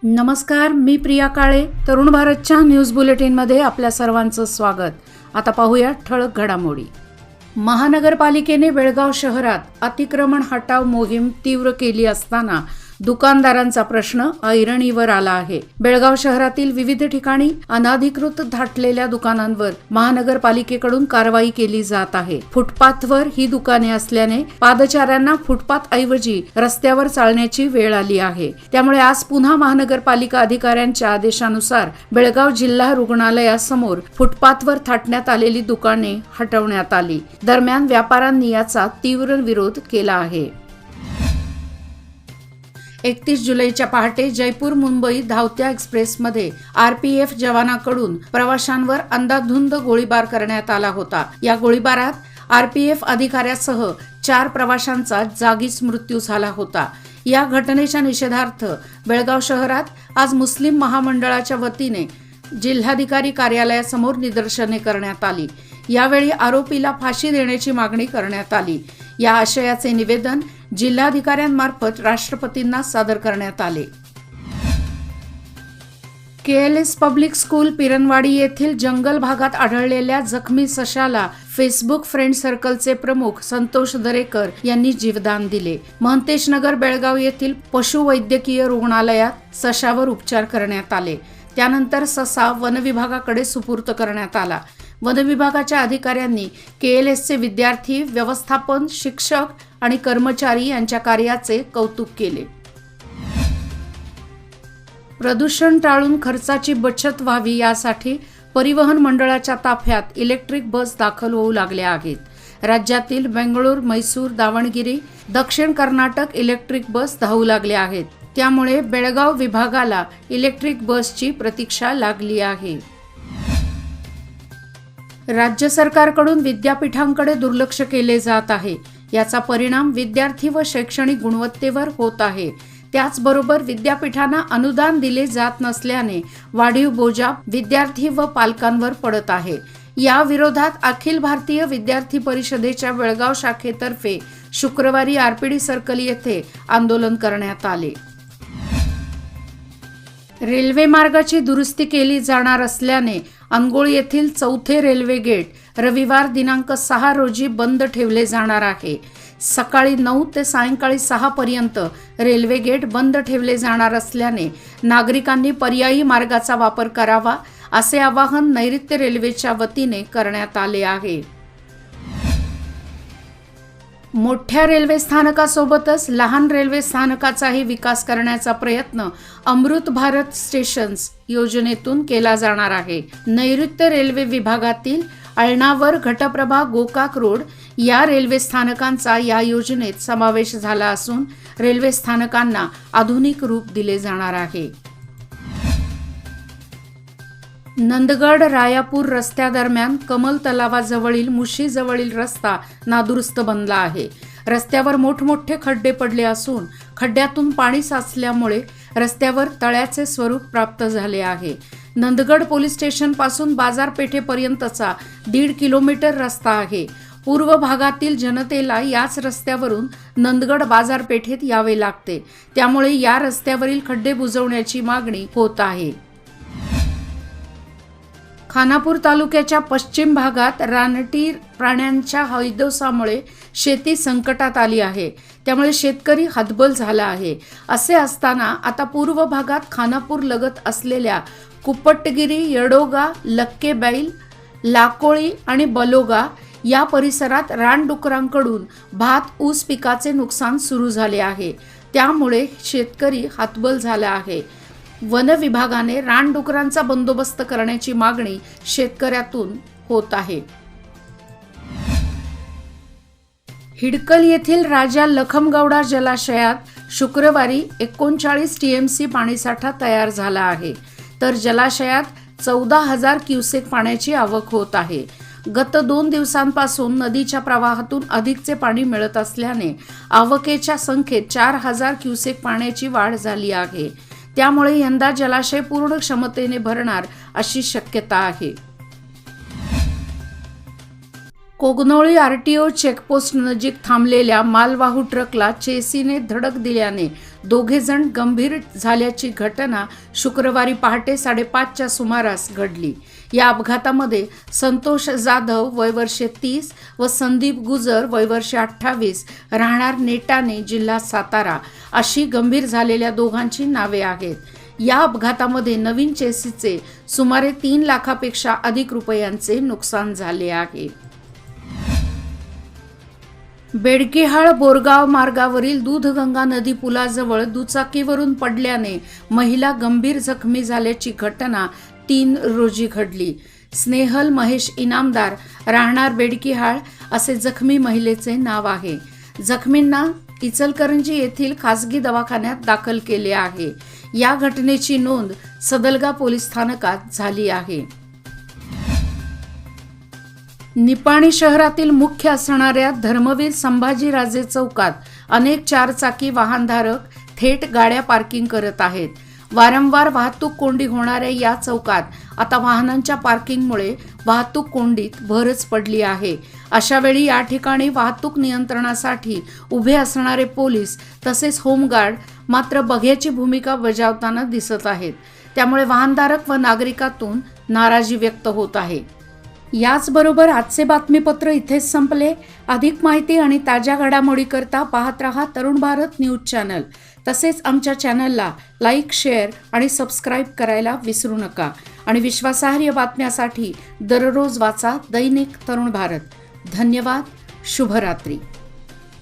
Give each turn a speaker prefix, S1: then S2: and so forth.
S1: नमस्कार, मी प्रिया काळे. तरुण भारतच्या न्यूज बुलेटिनमध्ये आपल्या सर्वांचं स्वागत. आता पाहूया ठळक घडामोडी. महानगरपालिकेने बेळगाव शहरात अतिक्रमण हटाव मोहीम तीव्र केली असताना दुकानदारांचा प्रश्न ऐरणीवर आला आहे. बेळगाव शहरातील विविध ठिकाणी अनधिकृत थाटलेल्या दुकानांवर महानगरपालिकेकडून कारवाई केली जात आहे. फुटपाथवर ही दुकाने असल्याने पादचाऱ्यांना फुटपाथ ऐवजी रस्त्यावर चालण्याची वेळ आली आहे. त्यामुळे आज पुन्हा महानगरपालिका अधिकाऱ्यांच्या आदेशानुसार बेळगाव जिल्हा रुग्णालयासमोर फुटपाथवर थाटण्यात आलेली दुकाने हटवण्यात आली. दरम्यान व्यापाऱ्यांनी याचा तीव्र विरोध केला आहे. 31 जुलैच्या पहाटे जयपूर मुंबई धावत्या एक्सप्रेसमध्ये आरपीएफ जवानाकडून प्रवाशांवर अंधाधुंद गोळीबार करण्यात आला होता. या गोळीबारात आरपीएफ अधिकाऱ्यासह 4 प्रवाशांचा जागीच मृत्यू झाला होता. या घटनेच्या निषेधार्थ बेळगाव शहरात आज मुस्लिम महामंडळाच्या वतीने जिल्हाधिकारी कार्यालयासमोर निदर्शने करण्यात आली. यावेळी आरोपीला फाशी देण्याची मागणी करण्यात आली. या आशयाचे निवेदन जिल्हाधिकाऱ्यांमार्फत राष्ट्रपतींना सादर करण्यात आले. केएलएस पब्लिक स्कूल पिरनवाडी येथील जंगल भागात आढळलेल्या जखमी सशाला फेसबुक फ्रेंड सर्कलचे प्रमुख संतोष दरेकर यांनी जीवदान दिले. महंतेश नगर बेळगाव येथील पशुवैद्यकीय रुग्णालयात सशावर उपचार करण्यात आले. त्यानंतर ससा वनविभागाकडे सुपूर्द करण्यात आला. वनविभागाच्या अधिकाऱ्यांनी केएलएसचे विद्यार्थी, व्यवस्थापन, शिक्षक आणि कर्मचारी यांच्या कार्याचे कौतुक केले. प्रदूषण टाळून खर्चाची बचत व्हावी यासाठी परिवहन मंडळाच्या ताफ्यात इलेक्ट्रिक बस दाखल होऊ लागल्या आहेत. राज्यातील बेंगळूर, मैसूर, दावणगिरी, दक्षिण कर्नाटक इलेक्ट्रिक बस धावू लागल्या आहेत. त्यामुळे बेळगाव विभागाला इलेक्ट्रिक बसची प्रतीक्षा लागली आहे. राज्य सरकारकडून विद्यापीठांकडे दुर्लक्ष केले जात आहे. याचा परिणाम विद्यार्थी व शैक्षणिक गुणवत्तेवर होत आहे. त्याचबरोबर विद्यापीठांना अनुदान दिले जात नसल्याने वाढीव बोजा विद्यार्थी व पालकांवर पडत आहे. या विरोधात अखिल भारतीय विद्यार्थी परिषदेच्या बेळगाव शाखेतर्फे शुक्रवारी आरपीडी सर्कल येथे आंदोलन करण्यात आले. रेल्वे मार्गाची दुरुस्ती केली जाणार असल्याने अनगोळ येथील 4थे रेल्वे गेट रविवार दिनांक 6 रोजी बंद ठेवले जाणार आहे. सकाळी 9 ते सायंकाळी 6 पर्यंत रेल्वे गेट बंद ठेवले जाणार असल्याने नागरिकांनी पर्यायी मार्गाचा वापर करावा असे आवाहन नैऋत्य रेल्वेच्या वतीने करण्यात आले आहे. मोठ्या रेल्वे स्थानकासोबतच लहान रेल्वे स्थानकाचाही विकास करण्याचा प्रयत्न अमृत भारत स्टेशन्स योजनेतून केला जाणार आहे. नैऋत्य रेल्वे विभागातील अळणावर, घटप्रभा, गोकाक रोड या रेल्वे स्थानकांचा या योजनेत समावेश झाला असून रेल्वे स्थानकांना आधुनिक रूप दिले जाणार आहे. नंदगड रायापूर रस्त्यादरम्यान कमल तलावाजवळील मुशीजवळील रस्ता नादुरुस्त बनला आहे. रस्त्यावर मोठमोठे खड्डे पडले असून खड्ड्यातून पाणी साचल्यामुळे रस्त्यावर तळ्याचे स्वरूप प्राप्त झाले आहे. नंदगड पोलीस स्टेशन पासून बाजारपेठेपर्यंतचा 1.5 किलोमीटर रस्ता आहे. पूर्व भागातील जनतेला याच रस्त्यावरून नंदगड बाजारपेठेत यावे लागते. त्यामुळे या रस्त्यावरील खड्डे बुजवण्याची मागणी होत आहे. खानापूर तालुक्याच्या पश्चिम भागात रानटी प्राण्यांच्या हैदोसामुळे शेती संकटात आली आहे. त्यामुळे शेतकरी हतबल झाला आहे. असे असताना आता पूर्व भागात खानापूर लगत असलेल्या कुपटगिरी, येडोगा, लक्केबैल, लाकोळी आणि बलोगा या परिसरात रानडुकरांकडून भात, ऊस पिकाचे नुकसान सुरू झाले आहे. त्यामुळे शेतकरी हतबल झाला आहे. वन विभागाने रानडुकरांचा बंदोबस्त करण्याची मागणी शेतकऱ्यातून होत आहे. हिडकल येथील राजा लखमगौडा जलाशयात शुक्रवारी 39 टीएमसी पाणीसाठा तयार झाला आहे. तर जलाशयात 14,000 क्युसेक पाण्याची आवक होत आहे. गत 2 दिवसांपासून नदीच्या प्रवाहातून अधिकचे पाणी मिळत असल्याने आवकेच्या संख्येत 4,000 क्युसेक पाण्याची वाढ झाली आहे. त्यामुळे यंदा जलाशय पूर्ण क्षमतेने भरणार अशी शक्यता आहे. कोगनोळी आरटीओ चेकपोस्ट नजीक थांबलेल्या मालवाहू ट्रकला चेसीने धडक दिल्याने दोघेजण गंभीर झाल्याची घटना शुक्रवारी पहाटे 5:30च्या सुमारास घडली। या अपघातामध्ये संतोष जाधव वय वर्ष 30 व संदीप गुजर वय वर्ष 28 राहणार नेटाने जिल्हा सातारा अशी गंभीर झालेल्या दोघांची नावे आहेत। या अपघातामध्ये नवीन चेसीचे सुमारे 3 लाखापेक्षा अधिक रुपयांचे नुकसान झाले आहे। बेडकेहाळ बोरगाव मार्गावरील दूधगंगा नदी पुलाजवळ दुचाकीवरून पडल्याने महिला गंभीर जखमी झाल्याची घटना 3 रोजी घडली। स्नेहल महेश इनामदार राहणार बेडकेहाळ असे जखमी महिलेचे नाव आहे। जखमींना इचलकरंजी येथील खासगी दवाखान्यात दाखल केले आहे। या घटनेची नोंद सदलगा पोलीस स्थानकात झाली आहे। निपाणी शहरातील मुख्य असणाऱ्या धर्मवीर संभाजीराजे चौकात अनेक 4 चाकी वाहनधारक थेट गाड्या पार्किंग करत आहेत। वारंवार वाहतूक कोंडी होणाऱ्या या चौकात आता वाहनांच्या पार्किंगमुळे वाहतूक कोंडीत भरच पडली आहे। अशा वेळी या ठिकाणी वाहतूक नियंत्रणासाठी उभे असणारे पोलीस तसेच होमगार्ड मात्र बघ्याची भूमिका बजावताना दिसत आहेत। त्यामुळे वाहनधारक व नागरिकातून नाराजी व्यक्त होत आहे। याचबरोबर आजचे बातमीपत्र इथेच संपले। अधिक माहिती आणि ताज्या घडामोडी करता पाहत रहा तरुण भारत न्यूज चॅनल। तसेच आमच्या चॅनलला लाईक, शेअर आणि सबस्क्राईब करायला विसरू नका। आणि विश्वासार्ह बातम्यासाठी दररोज वाचा दैनिक तरुण भारत। धन्यवाद। शुभरात्री।